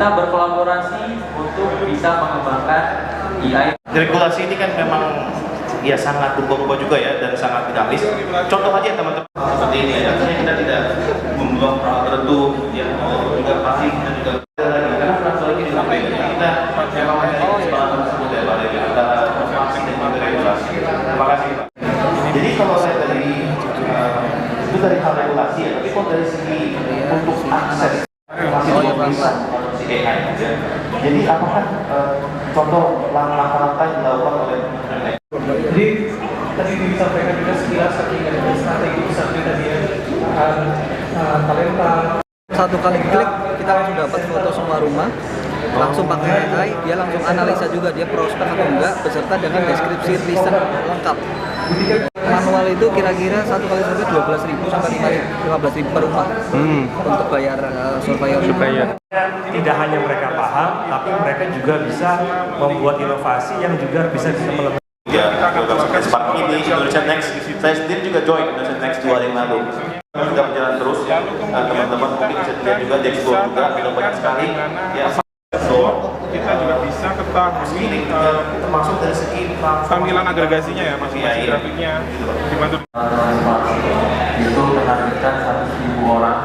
kita berkolaborasi untuk bisa mengembangkan AI. Regulasi ini kan memang ya sangat berubah-ubah juga ya dan sangat dinamis. Contoh aja teman-teman seperti ini ya, artinya kita tidak membuang hal tertentu yang juga pasti kita juga lagi karena peraturan ini sampai kita memang hanya kesepakatan tersebut ya Pak Dewi antara informasi dan juga regulasi. Terima kasih Pak. Jadi kalau saya dari itu dari hal regulasi ya, tapi kalau dari segi untuk akses masih bisa si AI ya. Jadi apakah contoh langkah-langkah yang dilakukan oleh Jadi tadi disampaikan juga sekilas dari strategi besar kita dia talenta. Satu kali klik kita langsung dapat foto semua rumah, langsung pakai AI, dia langsung analisa juga dia prospek atau enggak beserta dengan deskripsi riset lengkap. Manual itu kira-kira satu kali survei 12.000 sampai 15.000 per rumah untuk bayar surveyor. Tidak hanya mereka paham, tapi mereka juga bisa membuat inovasi yang juga bisa melebihi. Ya, program Spark ini Indonesia Next, saya sendiri juga join Indonesia Next 2 hari yang lalu. Kita berjalan terus, teman-teman mungkin bisa dilihat juga di Expo juga, ada banyak sekali. Ya, kita juga bisa ketahui termasuk dari segi tampilan agregasinya ya, masing grafiknya dibantu. Itu menargetkan 100.000 orang.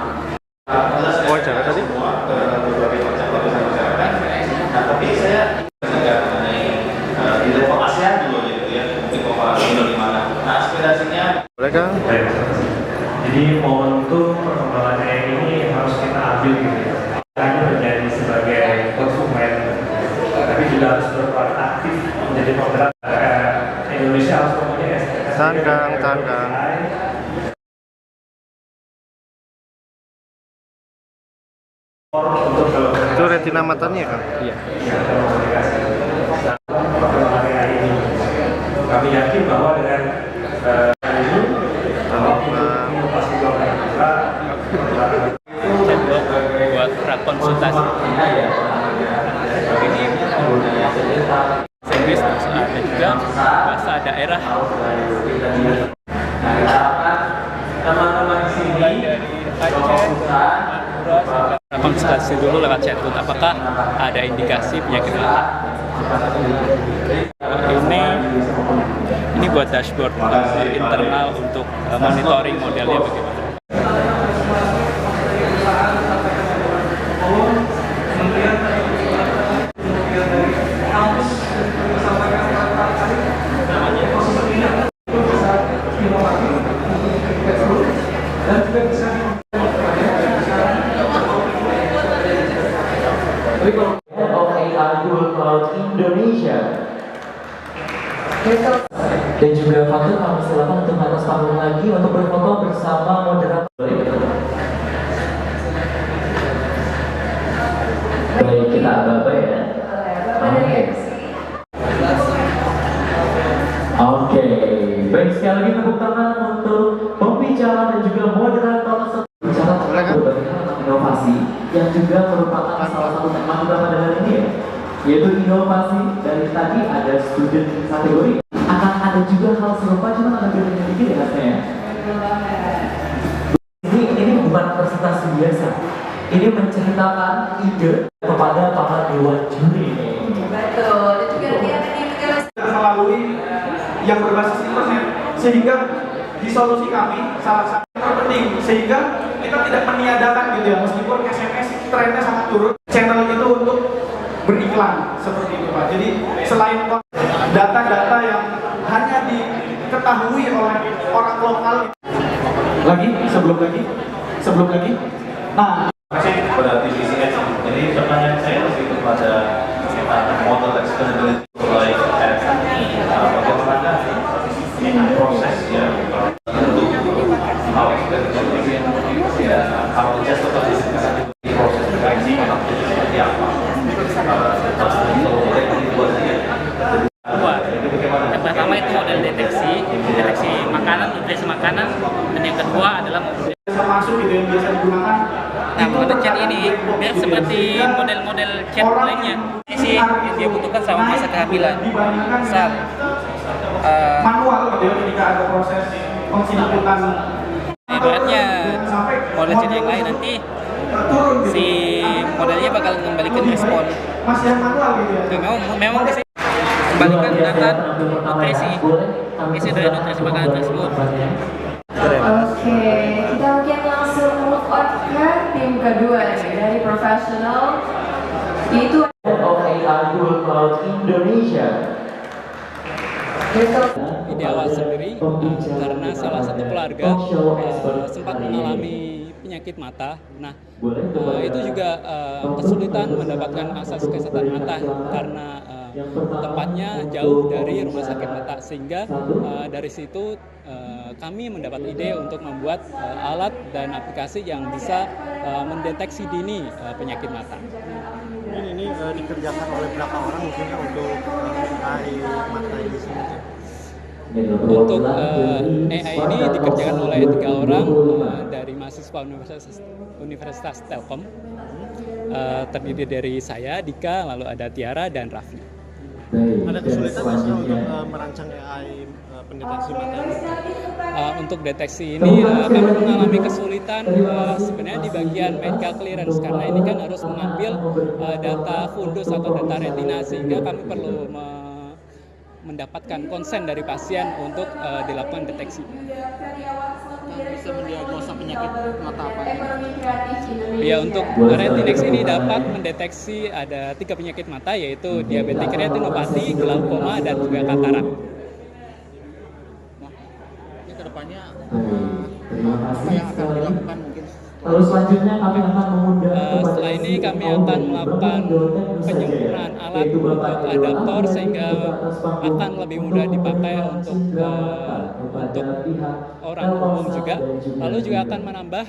Wawancara tadi? Nah, tapi saya juga mengenai di level ASEAN dulu gitu ya, mungkin komparasi di mana. Nah, aspirasinya mereka. Jadi momentum perkembangan AI ini harus kita ambil gitu ya. Hanya menjadi sebagai konsumen, tapi juga harus berperan aktif menjadi penggerak. Indonesia harus mempunyai Tanggang. Itu retina matanya kan? Iya. Kami yakin bahwa dengan ini inovasi global juga buat prakonsultasi. Ini service terus ada juga bahasa daerah. Teman-teman di sini Mulai dari Aceh, Madura, konsultasi dulu lewat chatbot. Apakah ada indikasi penyakit apa? Ini buat dashboard internal untuk monitoring modelnya bagaimana. Head of AI Google Cloud Indonesia. Dan juga faktor kami silakan untuk atas panggung lagi untuk berfoto bersama moderator. Baik, kita aba-aba ya. Oke. Baik, sekali lagi tepuk tangan untuk pembicara dan juga moderator bicara tentang berbagai hal tentang inovasi yang juga merupakan salah satu tema kita pada hari ini ya, yaitu inovasi. Dari tadi ada student kategori, akan ada juga hal serupa cuma ada bedanya dikit ya Mas ya. Ini bukan presentasi biasa, ini menceritakan ide kepada para dewan juri. Betul, dan juga dia Melalui yang berbasis internet, sehingga di solusi kami salah satu yang terpenting, sehingga kita tidak meniadakan gitu ya, meskipun SMS trennya sangat turun, channel itu untuk beriklan seperti itu Pak. Jadi selain data-data yang hanya diketahui oleh orang lokal, sebelum lagi, nah Pada TVCS, jadi pertanyaan saya lebih kepada model explainability like bagaimana proses ya untuk how justified proses berkaji seperti apa. Yang pertama itu model deteksi makanan, nutrisi makanan, dan yang kedua adalah termasuk gitu yang biasa digunakan. Nah, model chat ini dia seperti model-model chat lainnya. Isi yang dia butuhkan sama masa kehamilan. Misal Manual gitu ya, ketika ada proses penginputan. ibaratnya model chat yang lain nanti si modelnya bakal mengembalikan respon. Masih yang manual gitu ya. Memang di sini kembalikan data nutrisi, isi dari nutrisi makanan tersebut. Oke, kita mungkin langsung move on ke tim kedua nih, dari profesional. Itu of AI Google Cloud Indonesia. Ide awal sendiri karena salah satu keluarga sempat mengalami penyakit mata. Nah, itu juga kesulitan mendapatkan akses kesehatan mata karena tempatnya jauh dari rumah sakit mata, sehingga dari situ kami mendapat ide untuk membuat alat dan aplikasi yang bisa mendeteksi dini penyakit mata. Ini dikerjakan oleh berapa orang mungkin untuk AI mata di sini? Untuk AI ini dikerjakan oleh 3 orang dari mahasiswa Universitas Telkom, terdiri dari saya, Dika, lalu ada Tiara dan Raffi. Ada kesulitan nggak sih untuk merancang AI pendeteksi mata ini? Untuk deteksi ini kami mengalami kesulitan sebenarnya di bagian medical clearance, karena ini kan harus mengambil data fundus atau data retina, sehingga kami perlu mendapatkan konsen dari pasien untuk dilakukan deteksi. Bisa mendiagnosa penyakit mata apa? Ya, untuk Retinex ini dapat mendeteksi ada 3 penyakit mata, yaitu diabetik retinopati, glaukoma, dan juga katarak. Ini kedepannya Terima apa kasih yang akan dilakukan mungkin? Lalu selanjutnya kami akan mengundang Setelah ini kami akan melakukan penyempurnaan alat untuk adaptor sehingga akan lebih mudah dipakai untuk orang umum juga. Lalu juga akan menambah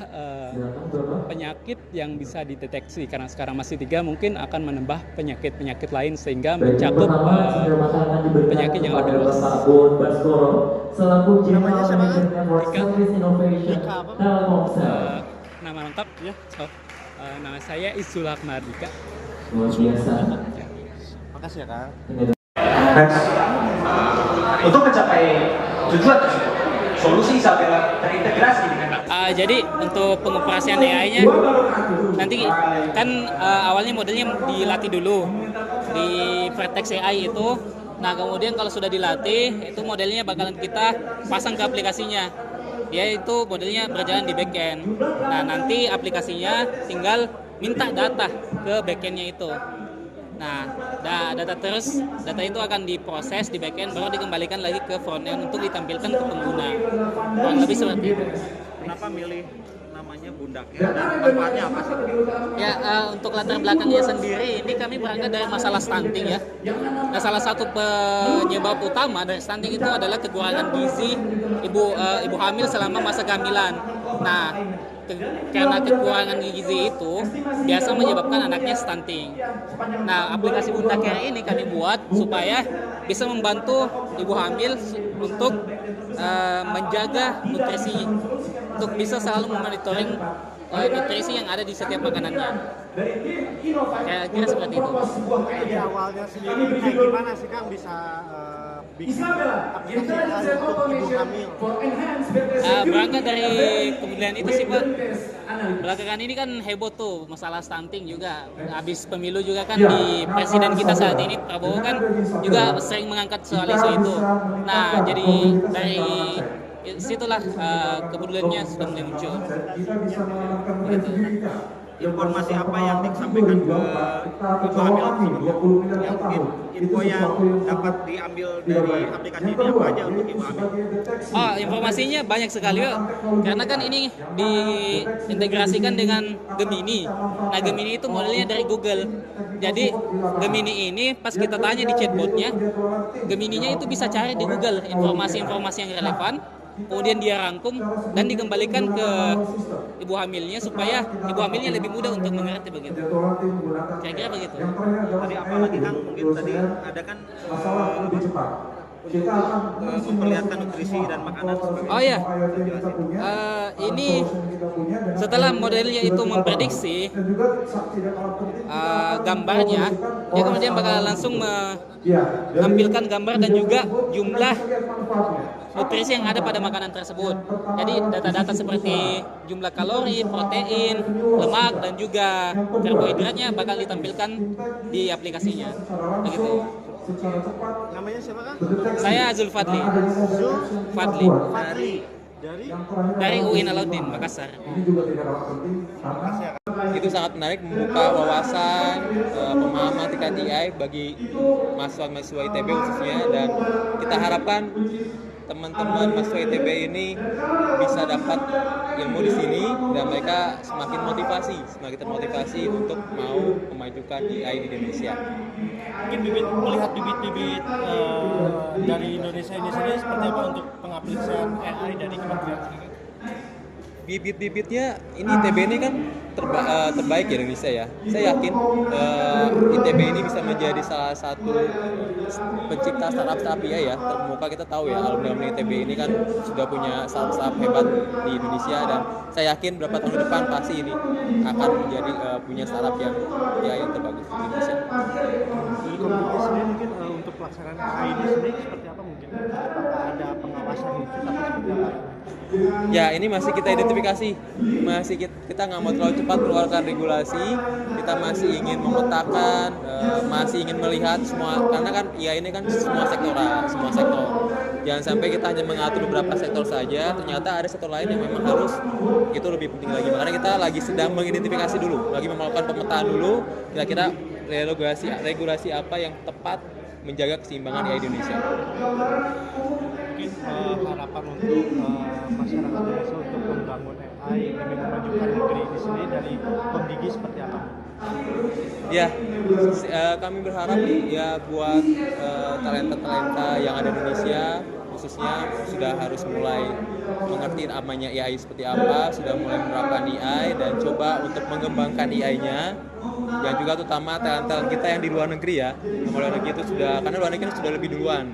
penyakit yang bisa dideteksi, karena sekarang masih 3, mungkin akan menambah penyakit-penyakit lain sehingga mencakup penyakit yang lebih luas. Selaku General Manager for Service Innovation Telkomsel. Nama lengkap ya? Nama saya Izul Akmardika. Luar biasa. Makasih ya Kang. Untuk mencapai tujuan tersebut, solusi Isabella terintegrasi dengan Jadi untuk pengoperasian AI-nya nanti kan awalnya modelnya dilatih dulu di Vertex AI itu. Nah, kemudian kalau sudah dilatih, itu modelnya bakalan kita pasang ke aplikasinya. Dia itu modelnya berjalan di backend. Nah, nanti aplikasinya tinggal minta data ke backendnya itu. Nah, data itu akan diproses di backend, baru dikembalikan lagi ke frontend untuk ditampilkan ke pengguna. Kurang lebih seperti itu. Kenapa milih namanya Bundaknya dan manfaatnya apa sih? Ya, untuk latar belakangnya sendiri, ini kami berangkat dari masalah stunting ya. Nah, salah satu penyebab utama dari stunting itu adalah kekurangan gizi ibu hamil selama masa kehamilan. Nah, karena kekurangan gizi itu biasa menyebabkan anaknya stunting. Nah, aplikasi Bundaknya ini kami buat supaya bisa membantu ibu hamil untuk menjaga nutrisi, untuk bisa selalu memonitoring nutrisi yang ada di setiap makanannya. Kira-kira seperti itu. Jadi awalnya sendiri kayak gimana sih Kang bisa bikin aplikasi AI untuk ibu hamil? Berangkat dari kemudian itu sih Pak. Belakangan ini kan heboh tuh masalah stunting juga. Habis pemilu juga kan di presiden kita saat ini Prabowo kan juga sering mengangkat soal isu itu. Nah, jadi dari situlah kepeduliannya sudah mulai muncul. Gitu. Informasi apa yang disampaikan ke ibu hamil tersebut? Yang mungkin info yang dapat diambil dari aplikasi ini apa aja untuk ibu hamil? Oh, informasinya banyak sekali Pak. Karena kan ini diintegrasikan dengan Gemini. Nah, Gemini itu modelnya dari Google. Jadi Gemini ini pas kita tanya di chatbotnya, Gemininya itu bisa cari di Google informasi-informasi yang relevan. Kemudian dia rangkum dan dikembalikan ke ibu hamilnya supaya ibu hamilnya lebih mudah untuk mengerti begitu. Kira-kira begitu. Tadi apalagi Kang mungkin tadi ada kan untuk memperlihatkan nutrisi dan makanan sebagai Oh ya, ini setelah modelnya itu memprediksi gambarnya, dia kemudian bakal langsung menampilkan gambar dan juga jumlah nutrisi yang ada pada makanan tersebut. Jadi data-data seperti jumlah kalori, protein, lemak, dan juga karbohidratnya bakal ditampilkan di aplikasinya. Begitu. Namanya siapa Kang? Saya Zulfadli. Fadli. Dari UIN Alauddin, Makassar. Itu sangat menarik, membuka wawasan, pemahaman tingkat AI bagi mahasiswa-mahasiswa ITB khususnya, dan kita harapkan teman-teman mahasiswa ITB ini bisa dapat ilmu di sini dan mereka semakin termotivasi untuk mau memajukan AI di Indonesia. Mungkin melihat bibit-bibit dari Indonesia ini sendiri seperti apa untuk pengaplikasian AI dari kementerian sendiri? Bibit-bibitnya ini ITB ini kan terbaik di Indonesia ya. Saya yakin ITB ini bisa menjadi salah satu pencipta startup AI ya. Terkemuka kita tahu ya, alumni ITB ini kan sudah punya startup hebat di Indonesia, dan saya yakin beberapa tahun ke depan pasti ini akan menjadi punya startup yang terbagus di Indonesia. Jadi komite sendiri mungkin untuk pelaksanaan AI ini sendiri seperti apa mungkin? Apakah ada pengawasan khusus atau seperti apa? Ya, ini masih kita identifikasi, kita nggak mau terlalu cepat keluarkan regulasi, kita masih ingin memetakan, masih ingin melihat semua, karena kan ya ini kan semua sektor. Jangan sampai kita hanya mengatur beberapa sektor saja, ternyata ada sektor lain yang memang harus itu lebih penting lagi. Makanya kita lagi sedang mengidentifikasi dulu, lagi melakukan pemetaan dulu, kira-kira regulasi apa yang tepat menjaga keseimbangan AI di Indonesia. Mungkin harapan untuk masyarakat Indonesia untuk membangun AI demi memajukan negeri ini sendiri dari Komdigi seperti apa? Ya, kami berharap ya buat talenta-talenta yang ada di Indonesia khususnya sudah harus mulai mengerti namanya AI seperti apa, sudah mulai menerapkan AI dan coba untuk mengembangkan AI-nya. Dan juga terutama talent-talent kita yang di luar negeri ya, luar negeri itu karena luar negeri sudah lebih duluan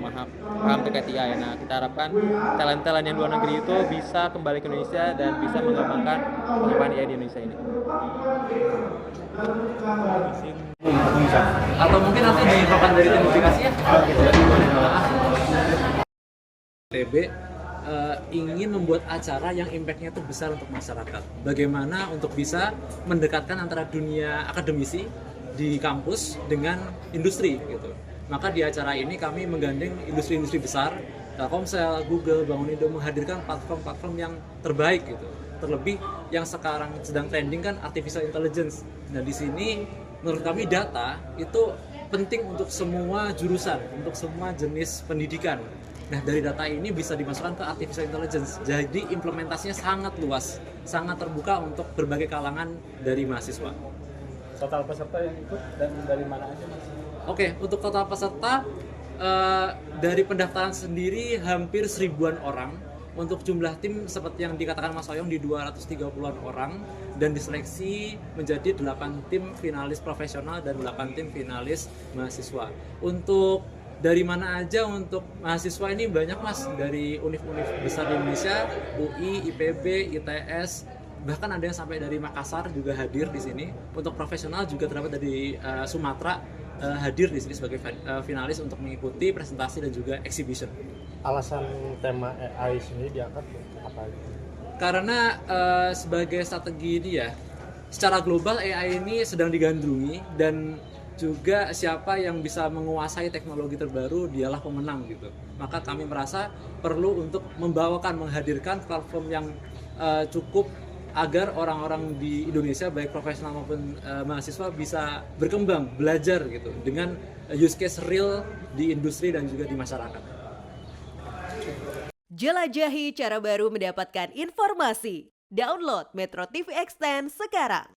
paham terkait AI. Nah, kita harapkan talent-talent yang luar negeri itu bisa kembali ke Indonesia dan bisa mengembangkan pengembangan AI di Indonesia ini. Atau mungkin nanti diinfokan dari tim publikasi ya. ITB ingin membuat acara yang impact-nya itu besar untuk masyarakat. Bagaimana untuk bisa mendekatkan antara dunia akademisi di kampus dengan industri gitu. Maka di acara ini kami menggandeng industri-industri besar, Telkomsel, Google, Bangunindo, menghadirkan platform-platform yang terbaik gitu. Terlebih yang sekarang sedang trending kan artificial intelligence. Nah, di sini menurut kami data itu penting untuk semua jurusan, untuk semua jenis pendidikan. Nah, dari data ini bisa dimasukkan ke artificial intelligence. Jadi implementasinya sangat luas, sangat terbuka untuk berbagai kalangan dari mahasiswa. Total peserta yang ikut dan dari mana aja Mas? Oke, untuk total peserta dari pendaftaran sendiri hampir 1000-an orang. Untuk jumlah tim seperti yang dikatakan Mas Oyong di 230-an orang, dan diseleksi menjadi 8 tim finalis profesional dan 8 tim finalis mahasiswa. Untuk dari mana aja untuk mahasiswa ini banyak Mas, dari univ-univ besar di Indonesia, UI, IPB, ITS, bahkan ada yang sampai dari Makassar juga hadir di sini. Untuk profesional juga terdapat dari Sumatera hadir di sini sebagai finalis untuk mengikuti presentasi dan juga exhibition. Alasan tema AI sendiri diangkat apa? Karena sebagai strategi ini ya, secara global AI ini sedang digandrungi, dan juga siapa yang bisa menguasai teknologi terbaru dialah pemenang gitu. Maka kami merasa perlu untuk menghadirkan platform yang cukup agar orang-orang di Indonesia baik profesional maupun mahasiswa bisa berkembang, belajar gitu dengan use case real di industri dan juga di masyarakat. Jelajahi cara baru mendapatkan informasi. Download Metro TV Extend sekarang.